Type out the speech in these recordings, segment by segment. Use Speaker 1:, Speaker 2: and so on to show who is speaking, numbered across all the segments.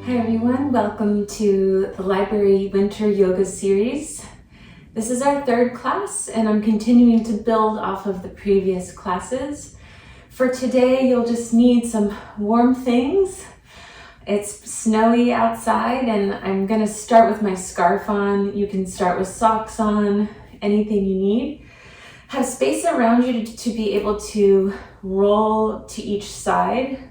Speaker 1: Hi everyone, welcome to the Library Winter Yoga Series. This is our third class and I'm continuing to build off of the previous classes. For today, you'll just need some warm things. It's snowy outside and I'm gonna start with my scarf on. You can start with socks on, anything you need. Have space around you to be able to roll to each side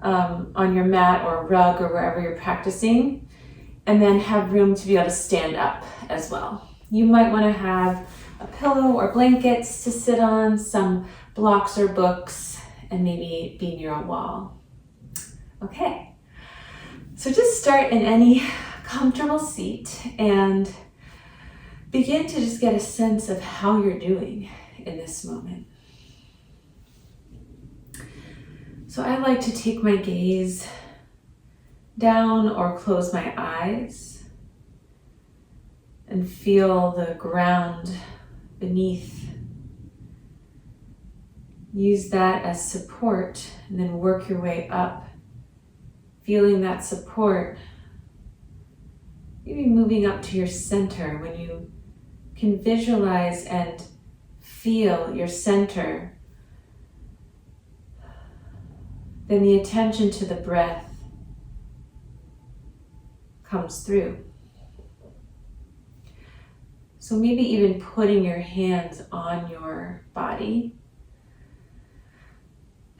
Speaker 1: on your mat or rug or wherever you're practicing, and then have room to be able to stand up as well. You might want to have a pillow or blankets to sit on, some blocks or books, and maybe be near a wall. Okay, so just start in any comfortable seat and begin to just get a sense of how you're doing in this moment. So I like to take my gaze down or close my eyes and feel the ground beneath. Use that as support and then work your way up, feeling that support. Maybe moving up to your center. When you can visualize and feel your center, then the attention to the breath comes through. So maybe even putting your hands on your body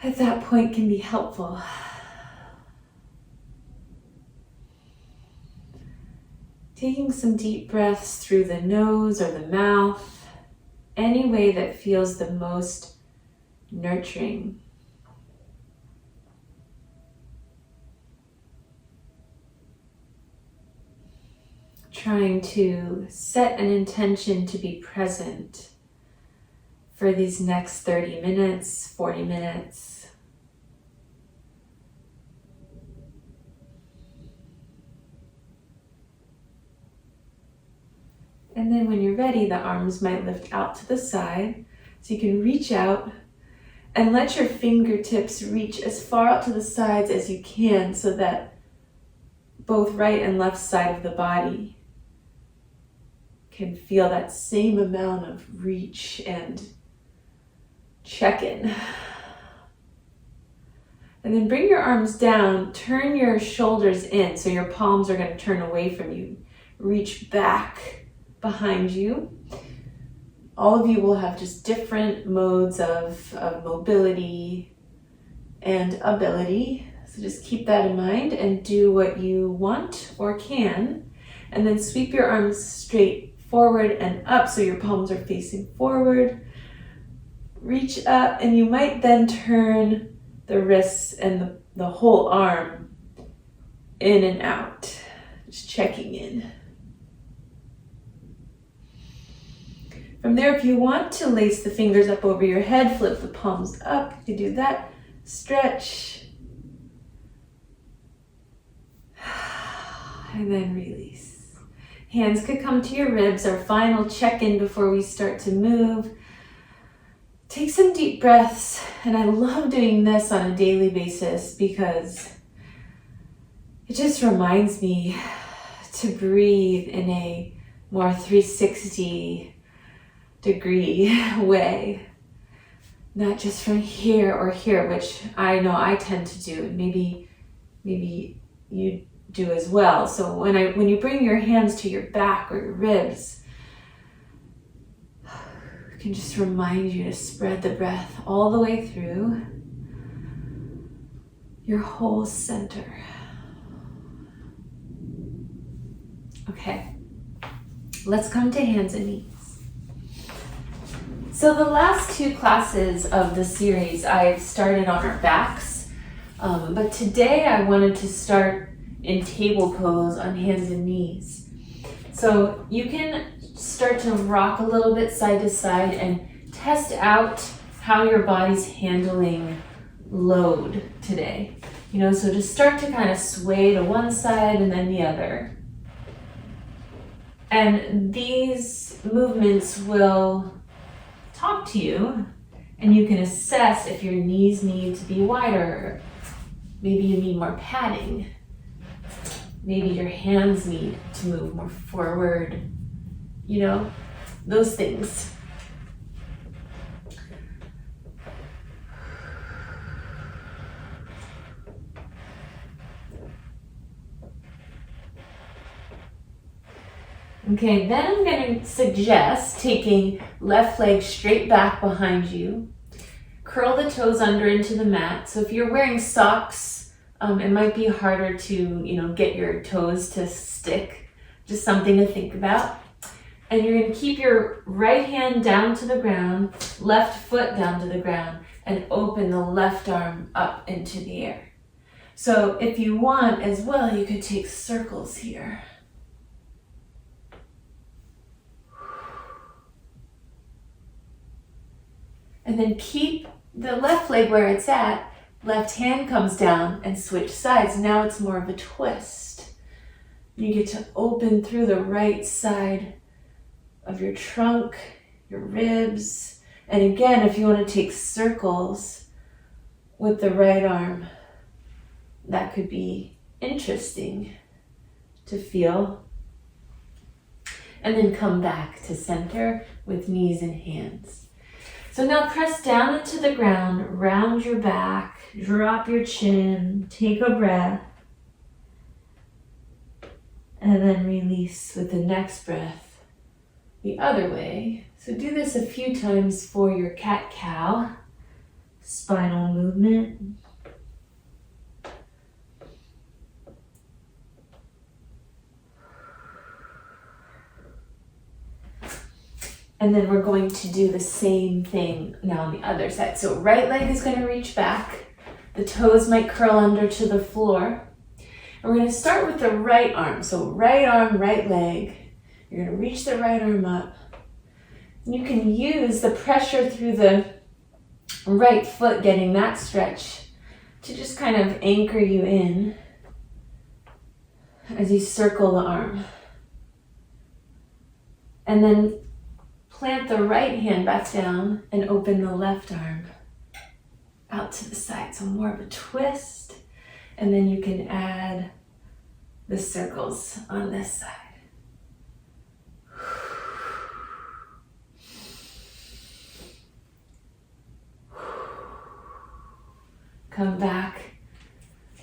Speaker 1: at that point can be helpful. Taking some deep breaths through the nose or the mouth, any way that feels the most nurturing. Trying to set an intention to be present for these next 30 minutes, 40 minutes. And then when you're ready, the arms might lift out to the side, so you can reach out and let your fingertips reach as far out to the sides as you can, so that both right and left side of the body can feel that same amount of reach and check-in. And then bring your arms down, turn your shoulders in, so your palms are going to turn away from you. Reach back behind you. All of you will have just different modes of mobility and ability. So just keep that in mind and do what you want or can. And then sweep your arms straight forward and up so your palms are facing forward. Reach up, and you might then turn the wrists and the whole arm in and out, just checking in. From there, if you want to lace the fingers up over your head, flip the palms up, you can do that. Stretch. And then release. Hands could come to your ribs, our final check-in before we start to move. Take some deep breaths, and I love doing this on a daily basis because it just reminds me to breathe in a more 360 degree way. Not just from here or here, which I know I tend to do, and maybe you do as well. So when you bring your hands to your back or your ribs, it can just remind you to spread the breath all the way through your whole center. Okay, let's come to hands and knees. So the last two classes of the series I've started on our backs, but today I wanted to start in table pose on hands and knees. So you can start to rock a little bit side to side and test out how your body's handling load today. So just start to kind of sway to one side and then the other. And these movements will talk to you, and you can assess if your knees need to be wider. Maybe you need more padding. Maybe your hands need to move more forward, you know, those things. Okay, then I'm going to suggest taking left leg straight back behind you. Curl the toes under into the mat. So if you're wearing socks, it might be harder to, get your toes to stick. Just something to think about. And you're going to keep your right hand down to the ground, left foot down to the ground, and open the left arm up into the air. So if you want as well, you could take circles here. And then keep the left leg where it's at, left hand comes down and switch sides. Now it's more of a twist. You get to open through the right side of your trunk, your ribs. And again, if you want to take circles with the right arm, that could be interesting to feel. And then come back to center with knees and hands. So now press down into the ground, round your back, drop your chin, take a breath, and then release with the next breath the other way. So do this a few times for your cat-cow spinal movement. And then we're going to do the same thing now on the other side. So right leg is going to reach back. The toes might curl under to the floor. And we're going to start with the right arm. So right arm, right leg. You're going to reach the right arm up. And you can use the pressure through the right foot, getting that stretch, to just kind of anchor you in as you circle the arm. And then plant the right hand back down and open the left arm out to the side. So more of a twist. And then you can add the circles on this side. Come back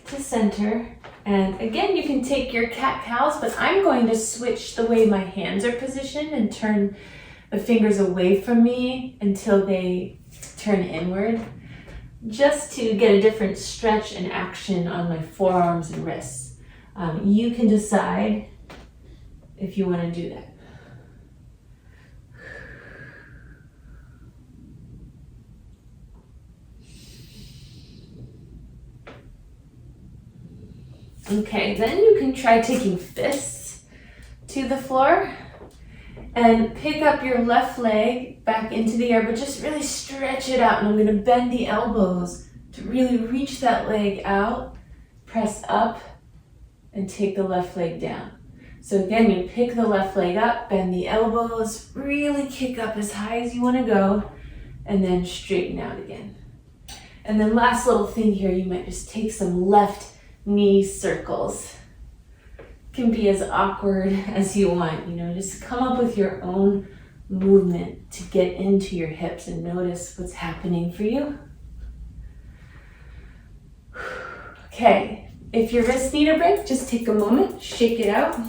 Speaker 1: to center. And again, you can take your cat-cows, but I'm going to switch the way my hands are positioned and turn the fingers away from me until they turn inward, just to get a different stretch and action on my forearms and wrists. You can decide if you want to do that. Okay, then you can try taking fists to the floor and pick up your left leg back into the air, but just really stretch it out. And I'm going to bend the elbows to really reach that leg out, press up, and take the left leg down. So again, you pick the left leg up, bend the elbows, really kick up as high as you want to go, and then straighten out again. And then last little thing here, you might just take some left knee circles. Can be as awkward as you want, just come up with your own movement to get into your hips and notice what's happening for you. Okay, if your wrists need a break, just take a moment, shake it out,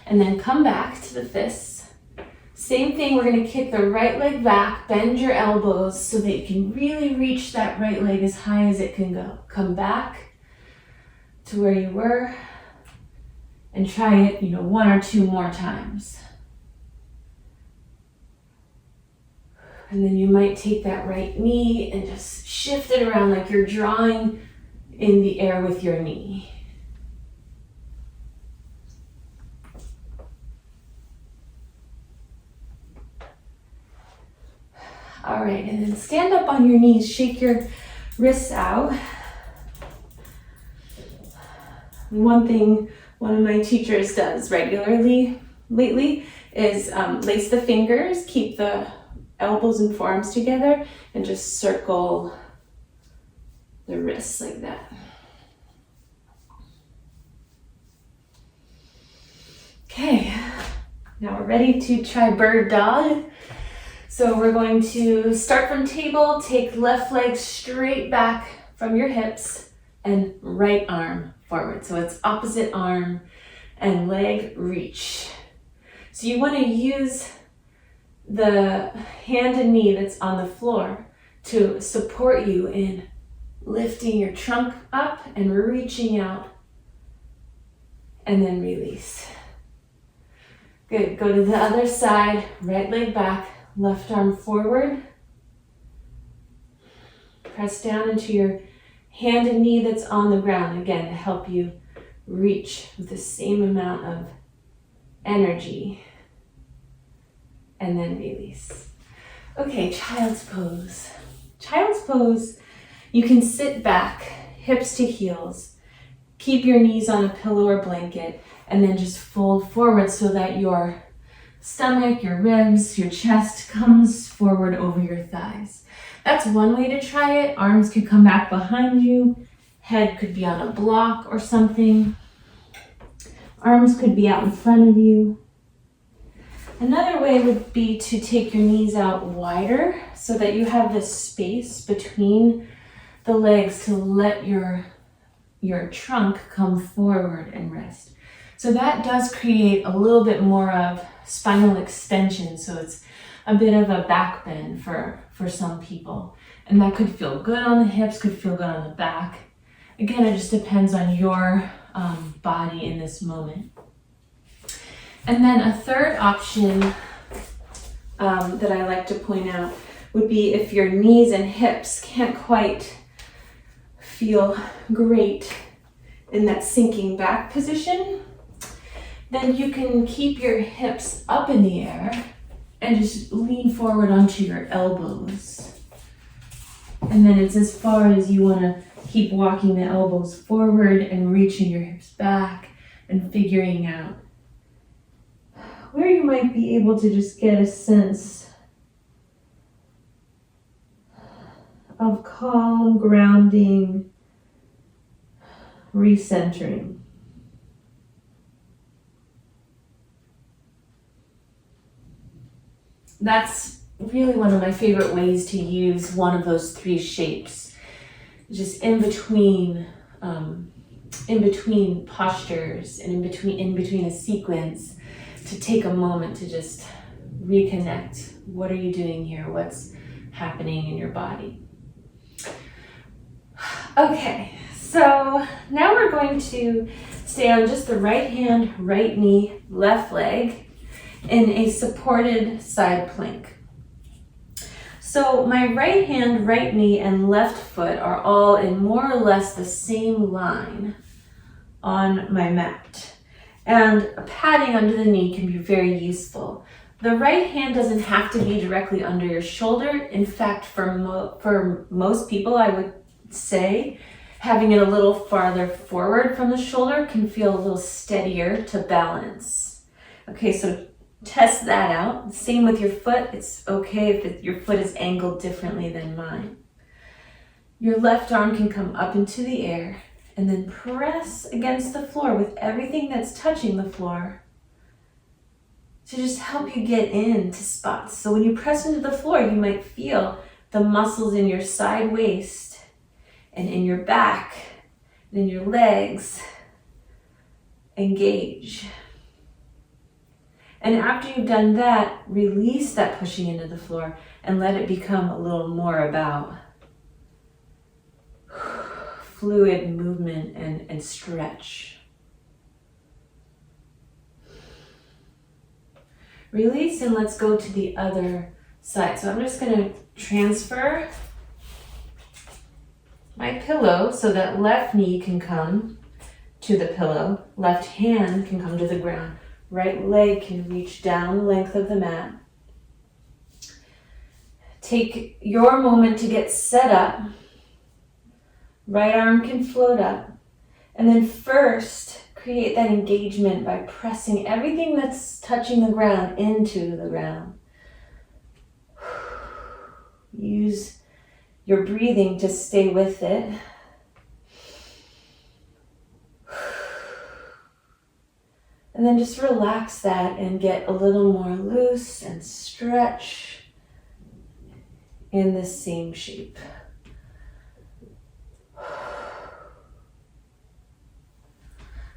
Speaker 1: and then come back to the fists. Same thing, we're going to kick the right leg back, bend your elbows so that you can really reach that right leg as high as it can go. Come back to where you were and try it, one or two more times. And then you might take that right knee and just shift it around like you're drawing in the air with your knee. All right, and then stand up on your knees, shake your wrists out. One thing one of my teachers does regularly lately is lace the fingers, keep the elbows and forearms together, and just circle the wrists like that. Okay, now we're ready to try bird dog. So we're going to start from table, take left leg straight back from your hips and right arm forward. So it's opposite arm and leg reach. So you want to use the hand and knee that's on the floor to support you in lifting your trunk up and reaching out, and then release. Good, go to the other side, right leg back, left arm forward. Press down into your hand and knee that's on the ground, again, to help you reach with the same amount of energy. And then release. Okay, child's pose. Child's pose, you can sit back, hips to heels. Keep your knees on a pillow or blanket, and then just fold forward so that your stomach, your ribs, your chest comes forward over your thighs. That's one way to try it. Arms could come back behind you. Head could be on a block or something. Arms could be out in front of you. Another way would be to take your knees out wider so that you have this space between the legs to let your trunk come forward and rest. So that does create a little bit more of spinal extension. So it's a bit of a back bend for some people. And that could feel good on the hips, could feel good on the back. Again, it just depends on your body in this moment. And then a third option that I like to point out would be if your knees and hips can't quite feel great in that sinking back position, then you can keep your hips up in the air and just lean forward onto your elbows. And then it's as far as you want to keep walking the elbows forward and reaching your hips back and figuring out where you might be able to just get a sense of calm, grounding, recentering. That's really one of my favorite ways to use one of those three shapes, just in between postures and in between a sequence, to take a moment to just reconnect. What are you doing here? What's happening in your body? Okay, so now we're going to stay on just the right hand, right knee, left leg in a supported side plank. So my right hand, right knee, and left foot are all in more or less the same line on my mat. And padding under the knee can be very useful. The right hand doesn't have to be directly under your shoulder. In fact, for most people, I would say having it a little farther forward from the shoulder can feel a little steadier to balance. Okay, so test that out. Same with your foot. It's okay if your foot is angled differently than mine. Your left arm can come up into the air and then press against the floor with everything that's touching the floor to just help you get into spots. So when you press into the floor, you might feel the muscles in your side waist and in your back and in your legs engage. And after you've done that, release that pushing into the floor and let it become a little more about fluid movement and stretch. Release, and let's go to the other side. So I'm just going to transfer my pillow so that left knee can come to the pillow, left hand can come to the ground, right leg can reach down the length of the mat. Take your moment to get set up. Right arm can float up. And then first, create that engagement by pressing everything that's touching the ground into the ground. Use your breathing to stay with it. And then just relax that and get a little more loose and stretch in the same shape.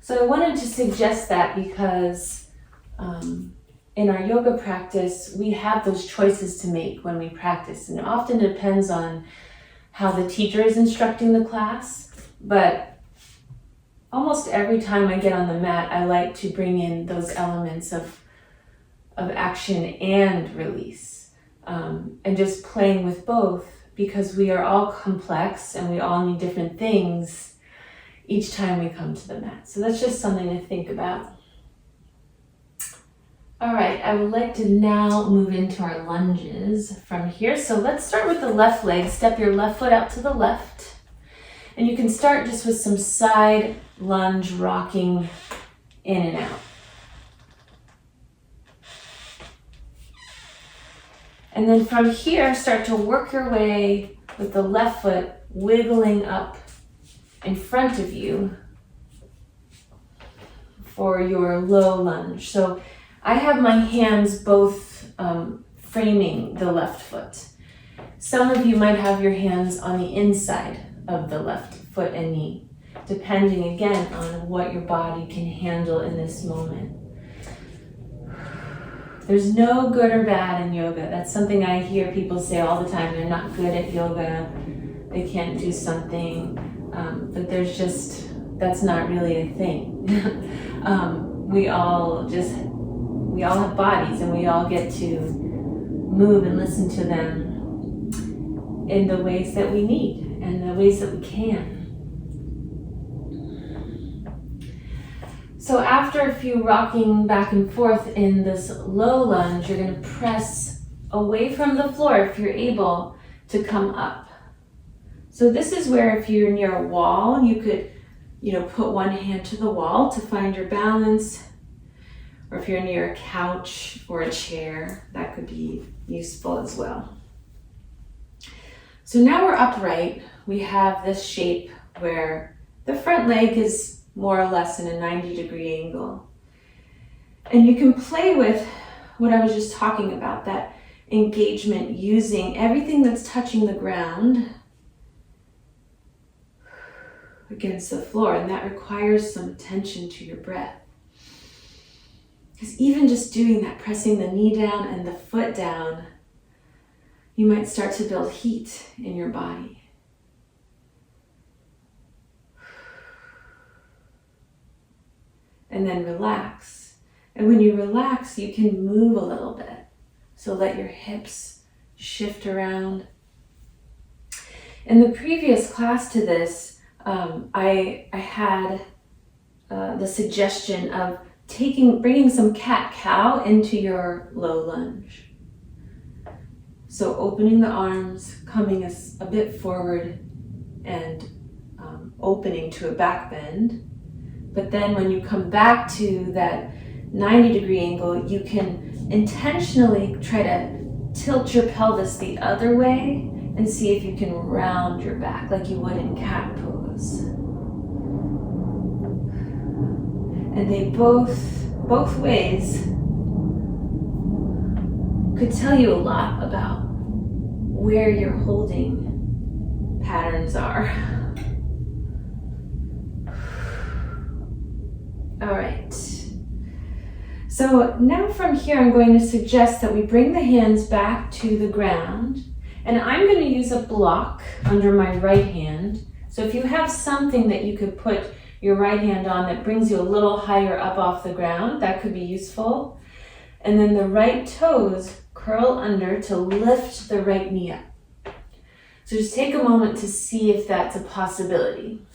Speaker 1: So I wanted to suggest that because in our yoga practice, we have those choices to make when we practice. And it often depends on how the teacher is instructing the class. But almost every time I get on the mat, I like to bring in those elements of action and release. And just playing with both, because we are all complex and we all need different things each time we come to the mat. So that's just something to think about. All right, I would like to now move into our lunges from here. So let's start with the left leg. Step your left foot out to the left. And you can start just with some side lunge rocking in and out. And then from here, start to work your way with the left foot wiggling up in front of you for your low lunge. So I have my hands both framing the left foot. Some of you might have your hands on the inside of the left foot and knee, depending again on what your body can handle in this moment. There's no good or bad in yoga. That's something I hear people say all the time. They're not good at yoga. They can't do something. But that's not really a thing. We all have bodies, and we all get to move and listen to them in the ways that we need and the ways that we can. So after a few rocking back and forth in this low lunge, you're going to press away from the floor if you're able to come up. So this is where if you're near a wall, you could, put one hand to the wall to find your balance. Or if you're near a couch or a chair, that could be useful as well. So now we're upright. We have this shape where the front leg is more or less in a 90-degree angle. And you can play with what I was just talking about, that engagement using everything that's touching the ground against the floor, and that requires some attention to your breath. Because even just doing that, pressing the knee down and the foot down, you might start to build heat in your body. And then relax. And when you relax, you can move a little bit. So let your hips shift around. In the previous class to this, I had the suggestion of bringing some cat-cow into your low lunge. So opening the arms, coming a bit forward, and opening to a back bend. But then when you come back to that 90-degree angle, you can intentionally try to tilt your pelvis the other way and see if you can round your back like you would in cat pose. And they both ways could tell you a lot about where your holding patterns are. All right. So now from here, I'm going to suggest that we bring the hands back to the ground, and I'm going to use a block under my right hand. So if you have something that you could put your right hand on that brings you a little higher up off the ground, that could be useful. And then the right toes curl under to lift the right knee up. So just take a moment to see if that's a possibility.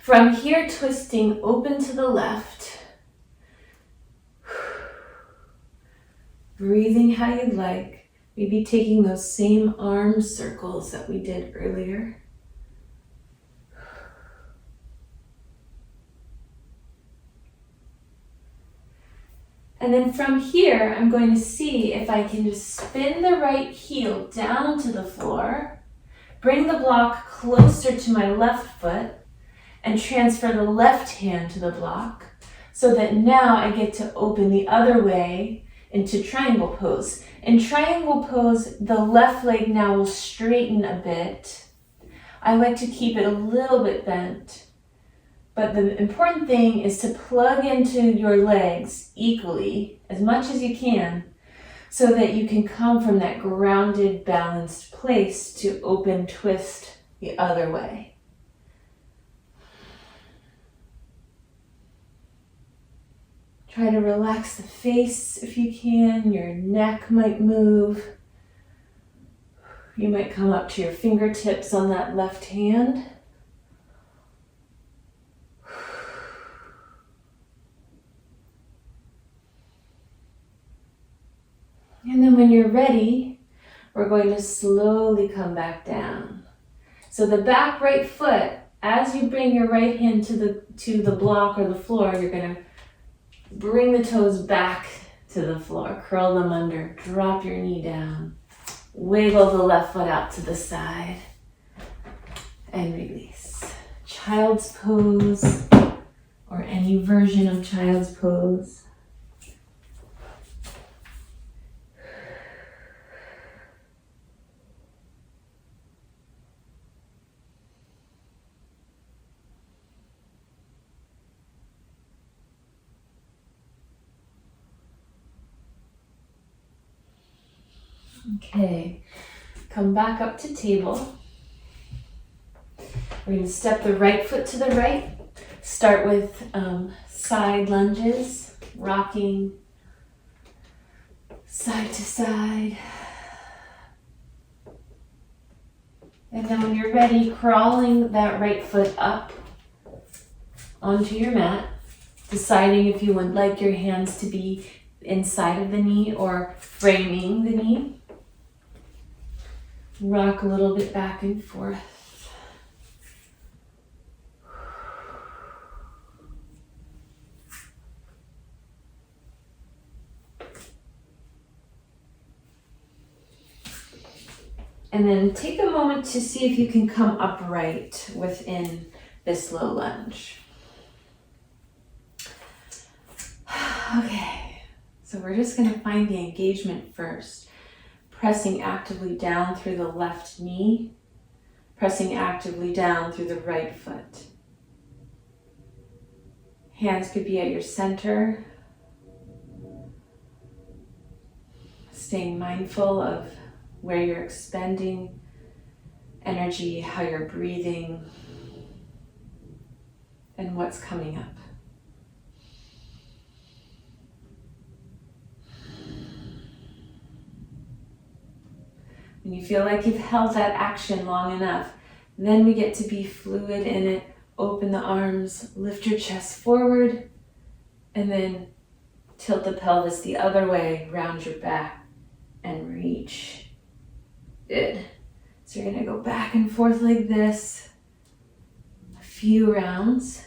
Speaker 1: From here, twisting open to the left. Breathing how you'd like. Maybe taking those same arm circles that we did earlier. And then from here, I'm going to see if I can just spin the right heel down to the floor, bring the block closer to my left foot, and transfer the left hand to the block. so that now I get to open the other way into triangle pose. In triangle pose, the left leg now will straighten a bit. I like to keep it a little bit bent, but the important thing is to plug into your legs equally, as much as you can, so that you can come from that grounded, balanced place to open twist the other way. Try to relax the face if you can. Your neck might move. You might come up to your fingertips on that left hand. And then when you're ready, we're going to slowly come back down. So the back right foot, as you bring your right hand to the block or the floor, you're going to bring the toes back to the floor, curl them under, drop your knee down, wiggle the left foot out to the side, and release. Child's pose, or any version of child's pose. Okay, come back up to table. We're going to step the right foot to the right. Start with side lunges, rocking side to side. And then when you're ready, crawling that right foot up onto your mat, deciding if you would like your hands to be inside of the knee or framing the knee. Rock a little bit back and forth. And then take a moment to see if you can come upright within this low lunge. Okay, so we're just going to find the engagement first. Pressing actively down through the left knee, pressing actively down through the right foot. Hands could be at your center. Staying mindful of where you're expending energy, how you're breathing, and what's coming up. When you feel like you've held that action long enough, then we get to be fluid in it. Open the arms, lift your chest forward, and then tilt the pelvis the other way, round your back, and reach. Good. So you're going to go back and forth like this a few rounds.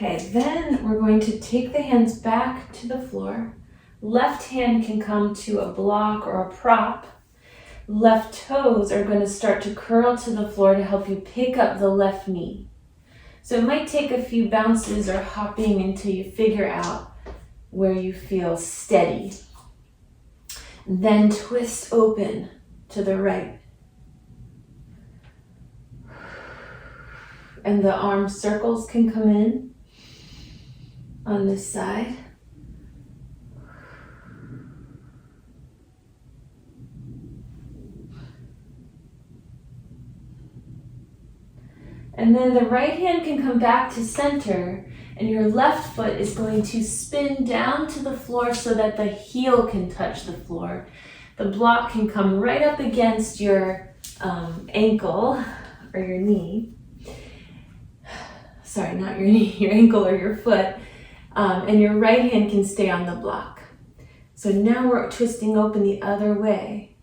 Speaker 1: Okay, then we're going to take the hands back to the floor. Left hand can come to a block or a prop. Left toes are going to start to curl to the floor to help you pick up the left knee. So it might take a few bounces or hopping until you figure out where you feel steady. Then twist open to the right. And the arm circles can come in on this side. And then the right hand can come back to center, and your left foot is going to spin down to the floor so that the heel can touch the floor. The block can come right up against your ankle or your knee. Sorry, not your knee, your ankle or your foot. And your right hand can stay on the block. So now we're twisting open the other way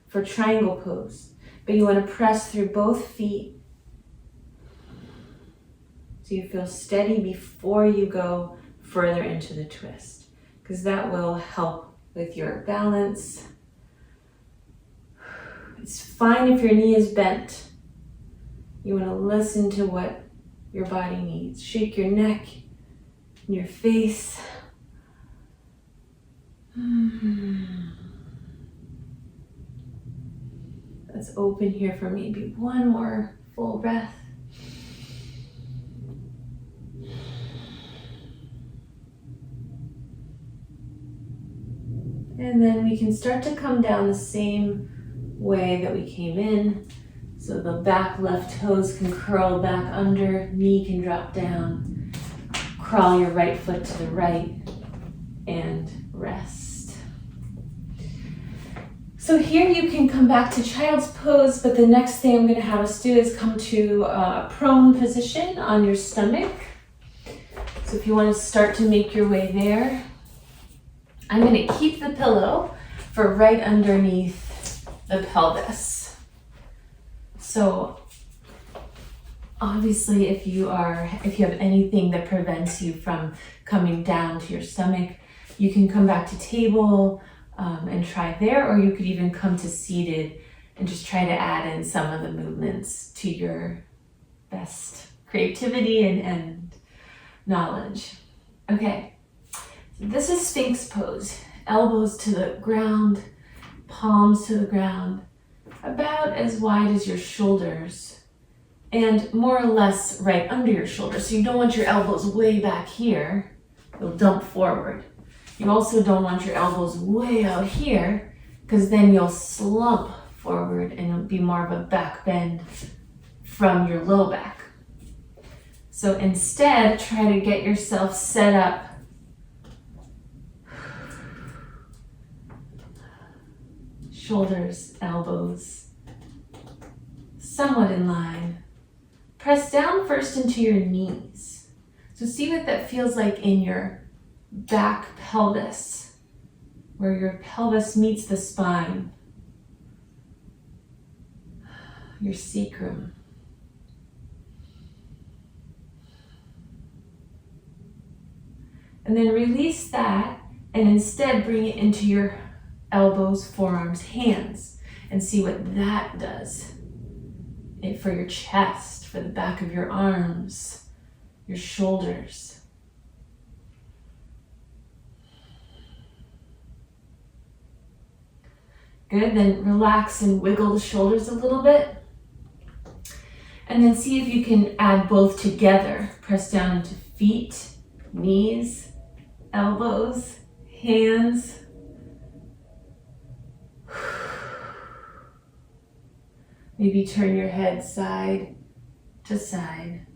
Speaker 1: for triangle pose. But you want to press through both feet so you feel steady before you go further into the twist, because that will help with your balance. It's fine if your knee is bent. You want to listen to what your body needs. Shake your neck and your face. Let's open here for maybe one more full breath. And then we can start to come down the same way that we came in. So the back left toes can curl back under, knee can drop down. Crawl your right foot to the right and rest. So here you can come back to child's pose, but the next thing I'm going to have us do is come to a prone position on your stomach. So if you want to start to make your way there, I'm going to keep the pillow for right underneath the pelvis. So obviously if you have anything that prevents you from coming down to your stomach, you can come back to table and try there, or you could even come to seated and just try to add in some of the movements to your best creativity and knowledge. Okay, so this is Sphinx pose. Elbows to the ground, palms to the ground, about as wide as your shoulders, and more or less right under your shoulders. So you don't want your elbows way back here. You'll dump forward. You also don't want your elbows way out here, because then you'll slump forward and it'll be more of a back bend from your low back. So instead, try to get yourself set up shoulders, elbows, somewhat in line. Press down first into your knees. So see what that feels like in your back pelvis, where your pelvis meets the spine, your sacrum. And then release that and instead bring it into your elbows, forearms, hands, and see what that does for your chest, for the back of your arms, your shoulders. Good, then relax and wiggle the shoulders a little bit. And then see if you can add both together. Press down into feet, knees, elbows, hands. Maybe turn your head side to side.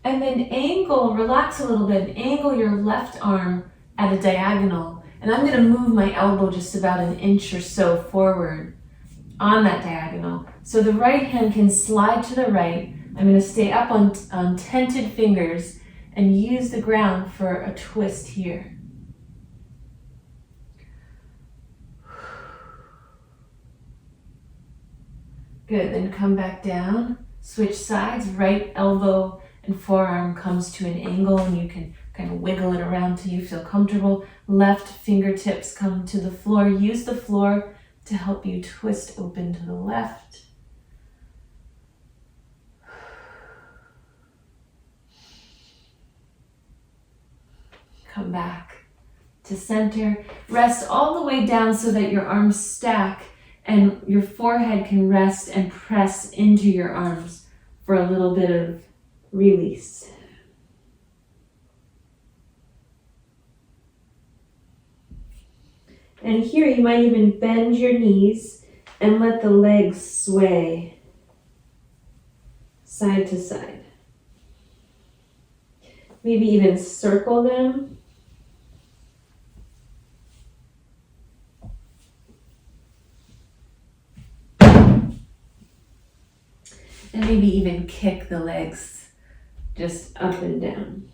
Speaker 1: And then relax a little bit, and angle your left arm at a diagonal. And I'm going to move my elbow just about an inch or so forward on that diagonal. So the right hand can slide to the right. I'm going to stay up on tented fingers and use the ground for a twist here. Good, then come back down, switch sides, right elbow and forearm comes to an angle, and you can kind of wiggle it around till you feel comfortable. Left fingertips come to the floor. Use the floor to help you twist open to the left. Come back to center. Rest all the way down so that your arms stack and your forehead can rest and press into your arms for a little bit of release. And here you might even bend your knees and let the legs sway side to side. Maybe even circle them. And maybe even kick the legs just up and down.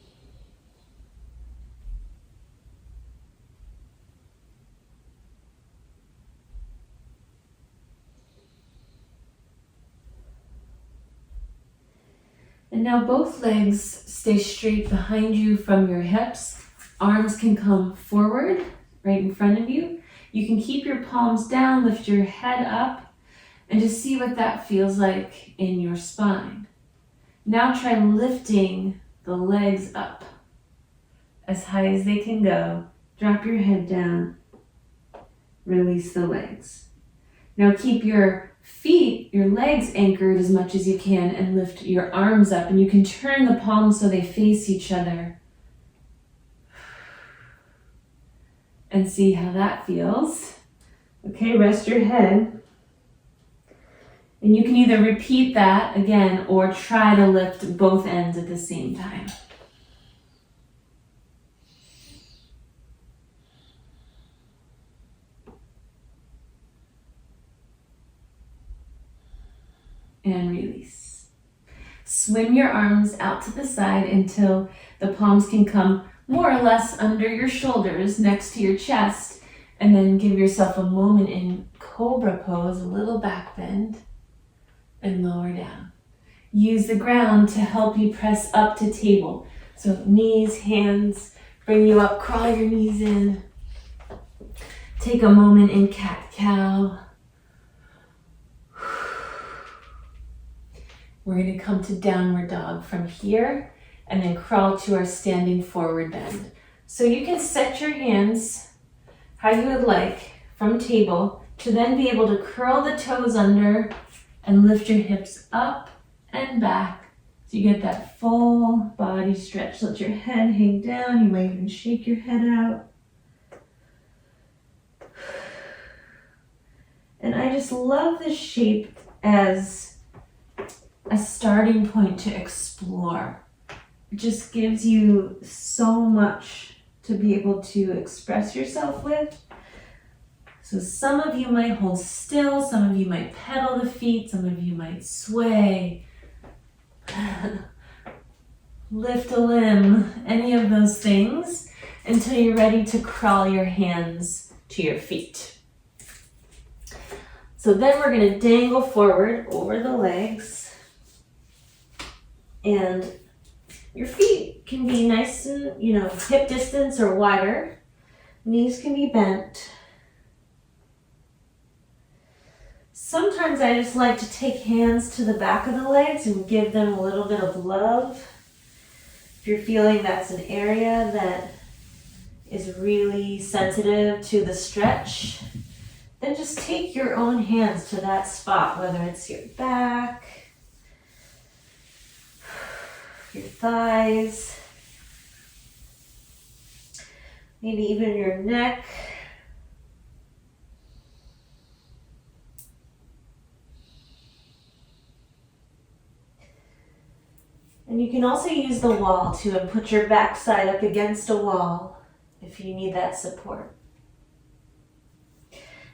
Speaker 1: And now both legs stay straight behind you from your hips. Arms can come forward, right in front of you. You can keep your palms down, lift your head up, and just see what that feels like in your spine. Now try lifting the legs up as high as they can go. Drop your head down. Release the legs. Now keep your feet, your legs anchored as much as you can and lift your arms up. And you can turn the palms so they face each other. And see how that feels. Okay, rest your head. And you can either repeat that again or try to lift both ends at the same time. And release. Swim your arms out to the side until the palms can come more or less under your shoulders next to your chest, and then give yourself a moment in cobra pose, a little back bend, and lower down. Use the ground to help you press up to table. So knees, hands, bring you up, crawl your knees in. Take a moment in cat-cow. We're going to come to downward dog from here and then crawl to our standing forward bend. So you can set your hands how you would like from table to then be able to curl the toes under and lift your hips up and back so you get that full body stretch. Let your head hang down. You might even shake your head out. And I just love this shape as a starting point to explore. It just gives you so much to be able to express yourself with. So some of you might hold still, some of you might pedal the feet, some of you might sway, lift a limb, any of those things until you're ready to crawl your hands to your feet. So then we're going to dangle forward over the legs, and your feet can be nice and, hip distance or wider. Knees can be bent. Sometimes I just like to take hands to the back of the legs and give them a little bit of love. If you're feeling that's an area that is really sensitive to the stretch, then just take your own hands to that spot, whether it's your back, your thighs, maybe even your neck. And you can also use the wall too and put your backside up against a wall if you need that support.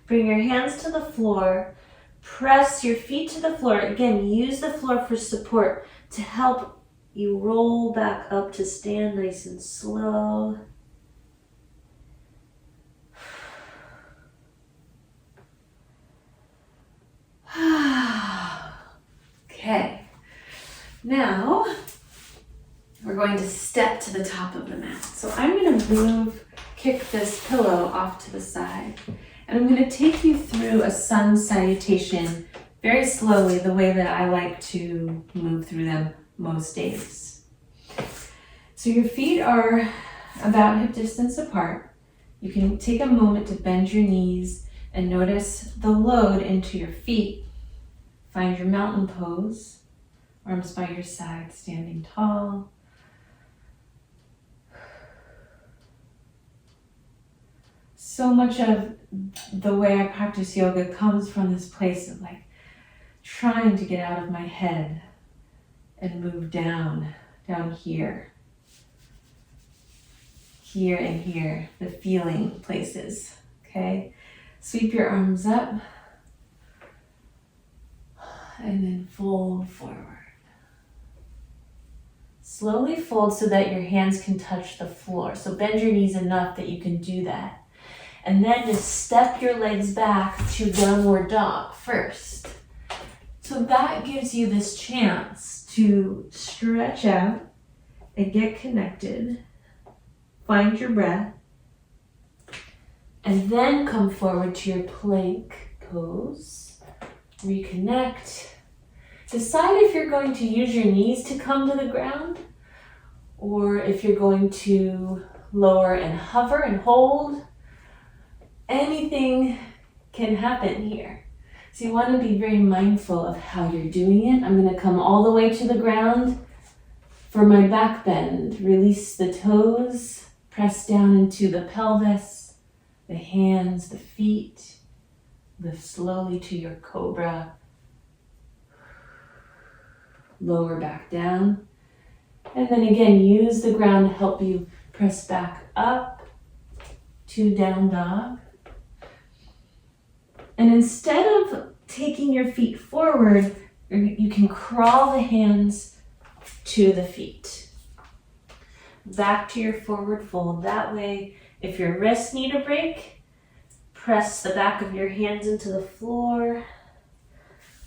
Speaker 1: Bring your hands to the floor. Press your feet to the floor. Again, use the floor for support to help you roll back up to stand nice and slow. Okay. Now, we're going to step to the top of the mat. So I'm going to kick this pillow off to the side. And I'm going to take you through a sun salutation very slowly, the way that I like to move through them most days. So your feet are about hip distance apart. You can take a moment to bend your knees and notice the load into your feet. Find your mountain pose. Arms by your side, standing tall. So much of the way I practice yoga comes from this place of trying to get out of my head and move down here. Here and here, the feeling places, okay? Sweep your arms up and then fold forward. Slowly fold so that your hands can touch the floor. So bend your knees enough that you can do that. And then just step your legs back to downward dog first. So that gives you this chance
Speaker 2: to stretch out and get connected. Find your breath.
Speaker 1: And then come forward to your plank pose. Reconnect. Decide if you're going to use your knees to come to the ground or if you're going to lower and hover and hold. Anything can happen here. So you want to be very mindful of how you're doing it. I'm going to come all the way to the ground for my back bend. Release the toes, press down into the pelvis, the hands, the feet. Lift slowly to your cobra. Lower back down. And then again, use the ground to help you press back up to down dog. And instead of taking your feet forward, you can crawl the hands to the feet. Back to your forward fold. That way, if your wrists need a break, press the back of your hands into the floor.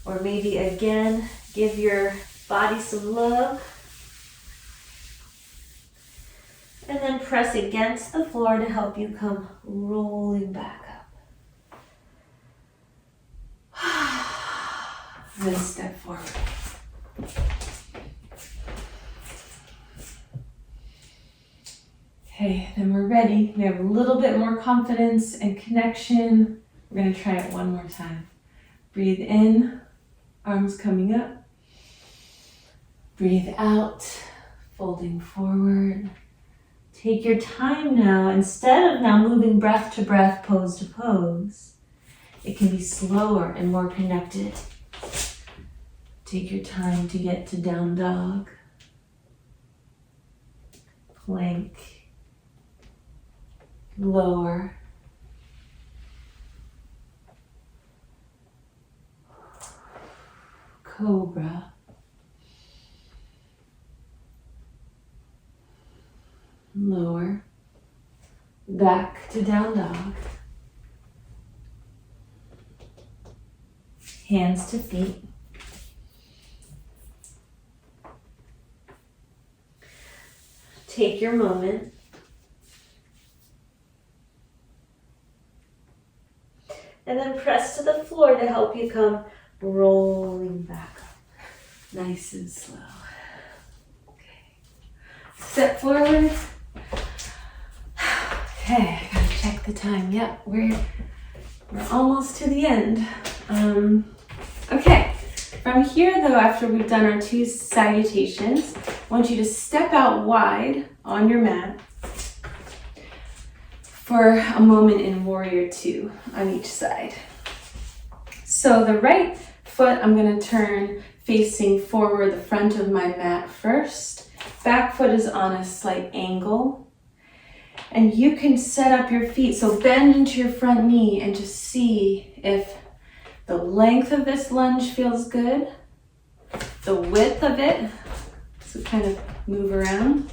Speaker 1: Or maybe again, give your body some love. And then press against the floor to help you come rolling back up. Then step forward. Okay, then we're ready. We have a little bit more confidence and connection. We're going to try it one more time. Breathe in, arms coming up. Breathe out, folding forward. Take your time now. Instead of now moving breath to breath, pose to pose, it can be slower and more connected. Take your time to get to down dog, plank, lower, cobra, lower, back to down dog, hands to feet. Take your moment. And then press to the floor to help you come rolling back up. Nice and slow. Okay. Step forward. Okay, I gotta check the time. Yep, we're almost to the end. Okay, from here though, after we've done our 2 salutations, I want you to step out wide on your mat for a moment in Warrior 2 on each side. So the right foot I'm going to turn facing forward, the front of my mat first. Back foot is on a slight angle. And you can set up your feet, so bend into your front knee and just see if the length of this lunge feels good, the width of it. So kind of move around.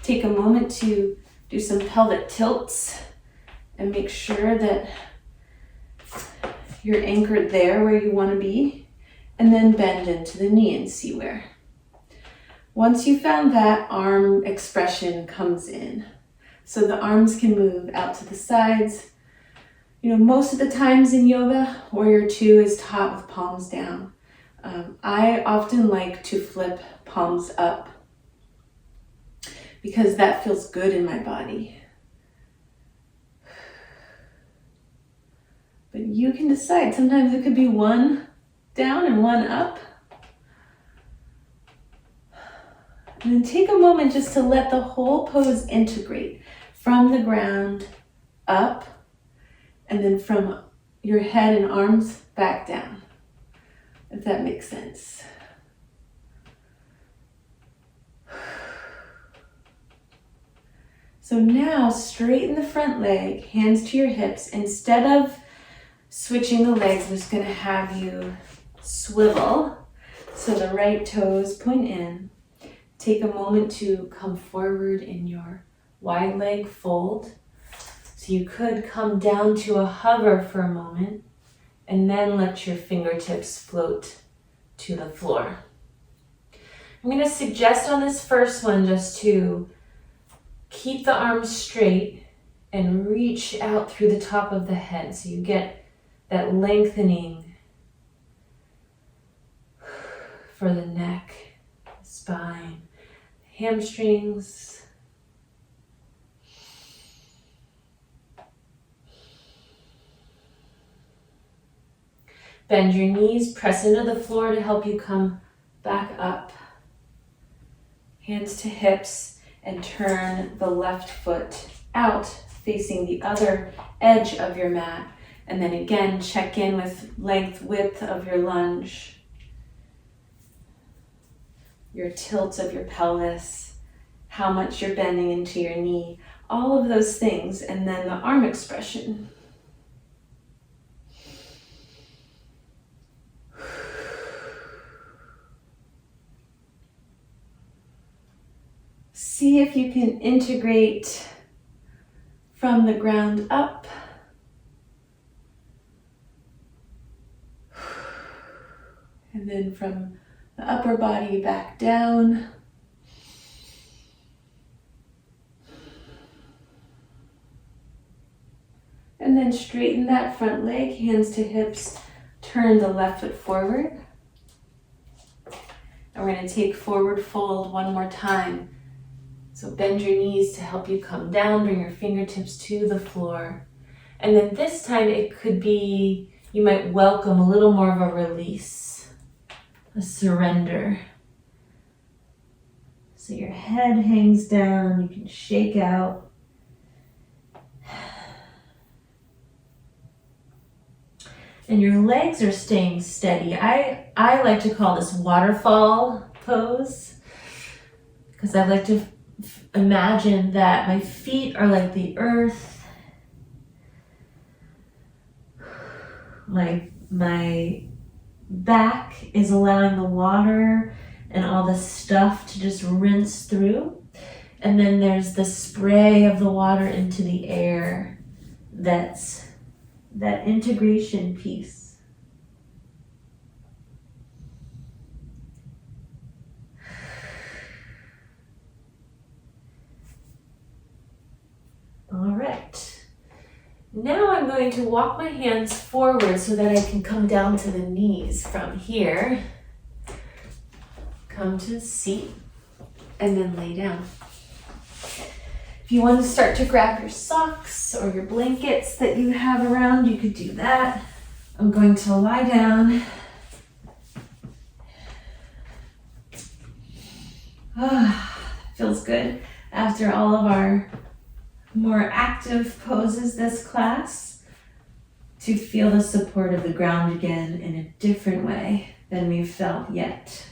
Speaker 1: Take a moment to do some pelvic tilts and make sure that you're anchored there where you want to be. And then bend into the knee and see where. Once you found that, arm expression comes in. So the arms can move out to the sides. You know, most of the times in yoga, Warrior 2 is taught with palms down. I often like to flip palms up because that feels good in my body. But you can decide. Sometimes it could be one down and one up. And then take a moment just to let the whole pose integrate from the ground up and then from your head and arms back down, if that makes sense. So now straighten the front leg, hands to your hips. Instead of switching the legs, I'm just going to have you swivel so the right toes point in. Take a moment to come forward in your wide leg fold. So you could come down to a hover for a moment and then let your fingertips float to the floor. I'm going to suggest on this first one just to keep the arms straight and reach out through the top of the head so you get that lengthening for the neck, spine, hamstrings. Bend your knees, press into the floor to help you come back up. Hands to hips and turn the left foot out, facing the other edge of your mat. And then again, check in with length, width of your lunge, your tilt of your pelvis, how much you're bending into your knee, all of those things, and then the arm expression. See if you can integrate from the ground up. And then from the upper body back down. And then straighten that front leg, hands to hips, turn the left foot forward. And we're going to take forward fold one more time. So bend your knees to help you come down, bring your fingertips to the floor. And then this time it could be, you might welcome a little more of a release, a surrender. So your head hangs down, you can shake out. And your legs are staying steady. I like to call this waterfall pose because I like to imagine that my feet are like the earth. My back is allowing the water and all the stuff to just rinse through. And then there's the spray of the water into the air. That's that integration piece. All right. Now I'm going to walk my hands forward so that I can come down to the knees from here. Come to the seat and then lay down. If you want to start to grab your socks or your blankets that you have around, you could do that. I'm going to lie down. Feels good after all of our more active poses this class to feel the support of the ground again in a different way than we've felt yet.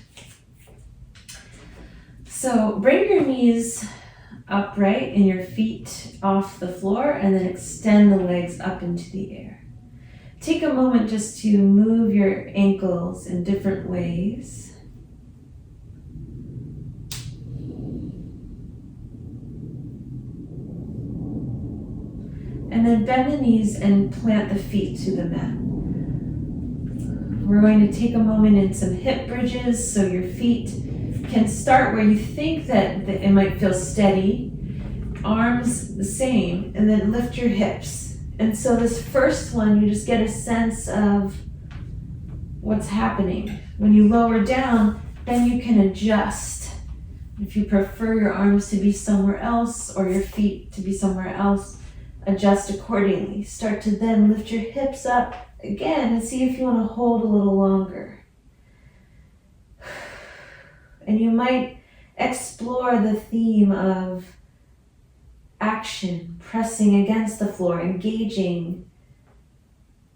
Speaker 1: So bring your knees upright and your feet off the floor and then extend the legs up into the air. Take a moment just to move your ankles in different ways. And then bend the knees and plant the feet to the mat. We're going to take a moment in some hip bridges so your feet can start where you think that it might feel steady. Arms the same, and then lift your hips. And so this first one, you just get a sense of what's happening. When you lower down, then you can adjust. If you prefer your arms to be somewhere else or your feet to be somewhere else, adjust accordingly. Start to then lift your hips up again and see if you want to hold a little longer. And you might explore the theme of action, pressing against the floor, engaging.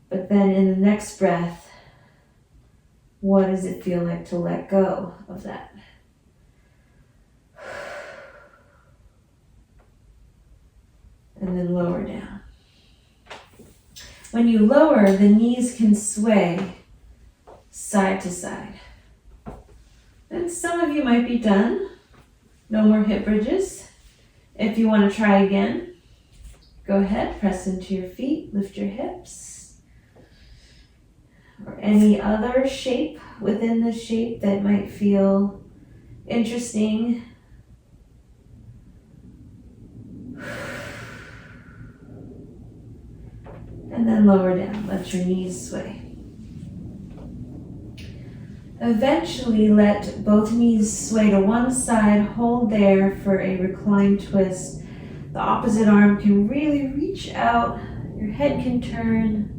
Speaker 1: But then in the next breath, what does it feel like to let go of that? And then lower down. When you lower, the knees can sway side to side. And some of you might be done. No more hip bridges. If you want to try again, go ahead, press into your feet, lift your hips. Or any other shape within the shape that might feel
Speaker 2: interesting. And then lower down, let your knees sway. Eventually let both knees sway to one side, hold there for a reclined twist. The opposite arm can really reach out, your head can turn.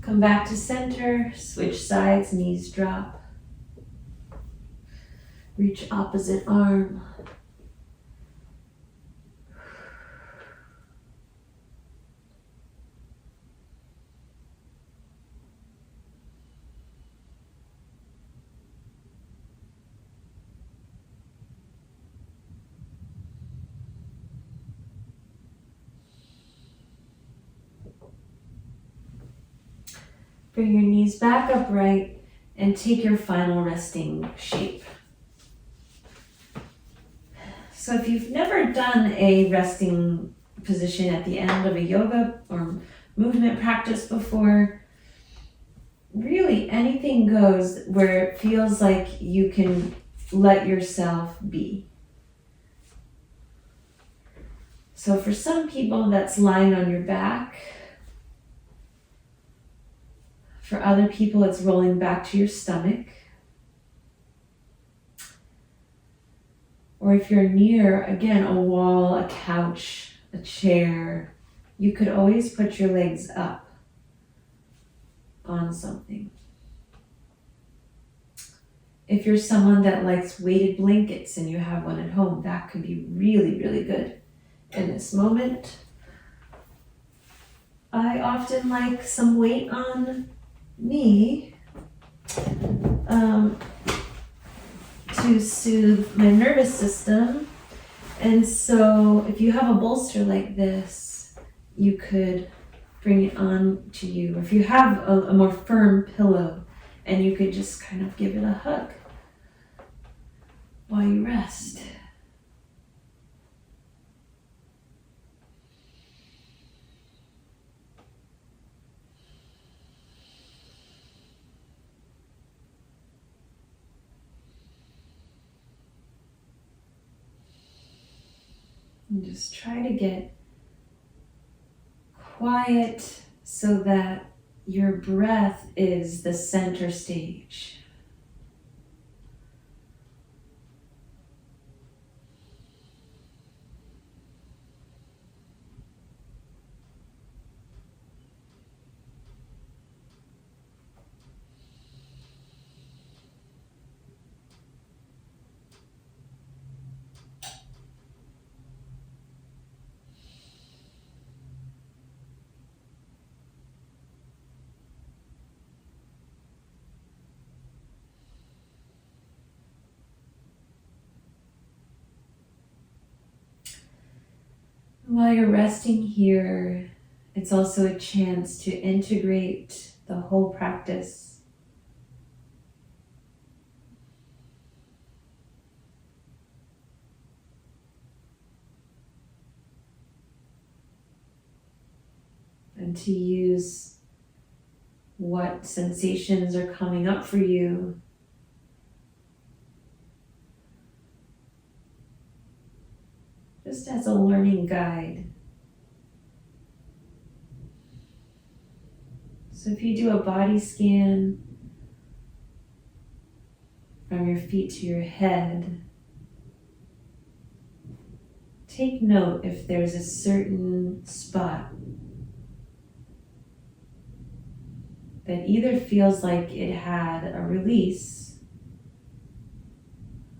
Speaker 2: Come back to center, switch sides, knees drop. Reach opposite arm. Bring your knees back upright and take your final resting shape. So if you've never done a resting position at the end of a yoga or movement practice before, really anything goes where it feels like you can let yourself be. So for some people that's lying on your back. For other people, it's rolling back to your stomach. Or if you're near, again, a wall, a couch, a chair, you could always put your legs up on something. If you're someone that likes weighted blankets and you have one at home, that could be really, really good in this moment. I often like some weight on me to soothe my nervous system. And so if you have a bolster like this, you could bring it on to you. Or if you have a more firm pillow, and you could just kind of give it a hug while you rest. And just try to get quiet so that your breath is the center stage. While you're resting here, it's also a chance to integrate the whole practice. And to use what sensations are coming up for you just as a learning guide. So if you do a body scan from your feet to your head, take note if there's a certain spot that either feels like it had a release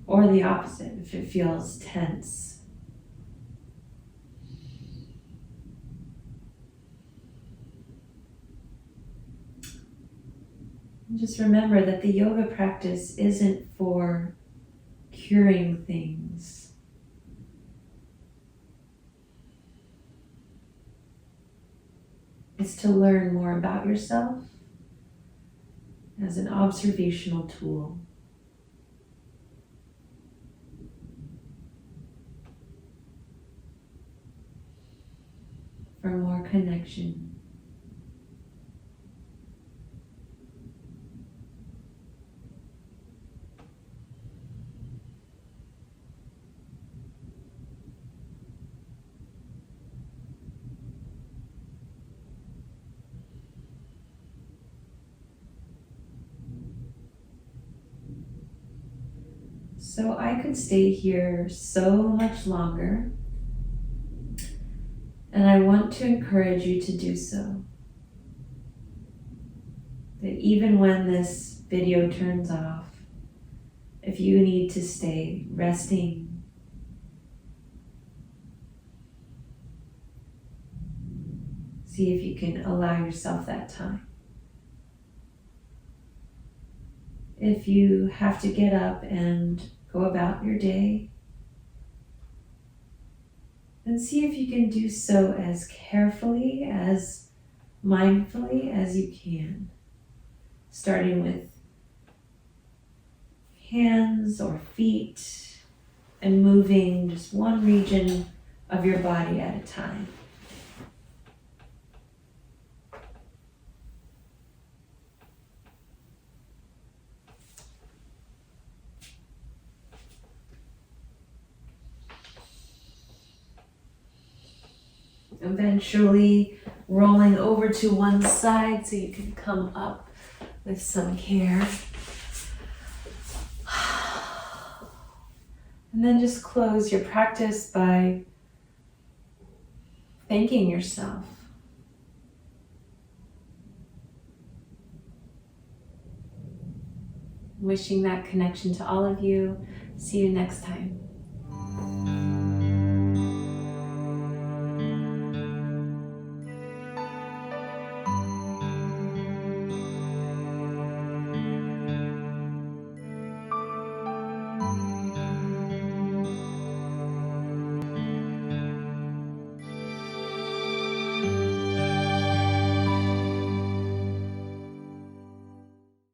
Speaker 2: or the opposite, if it feels tense. Just remember that the yoga practice isn't for curing things. It's to learn more about yourself as an observational tool. for more connection. So I could stay here so much longer, and I want to encourage you to do so. That even when this video turns off, if you need to stay resting, see if you can allow yourself that time. If you have to get up and go about your day, then see if you can do so as carefully, as mindfully as you can. Starting with hands or feet and moving just one region of your body at a time. Eventually rolling over to one side so you can come up with some care. And then just close your practice by thanking yourself. Wishing that connection to all of you. See you next time.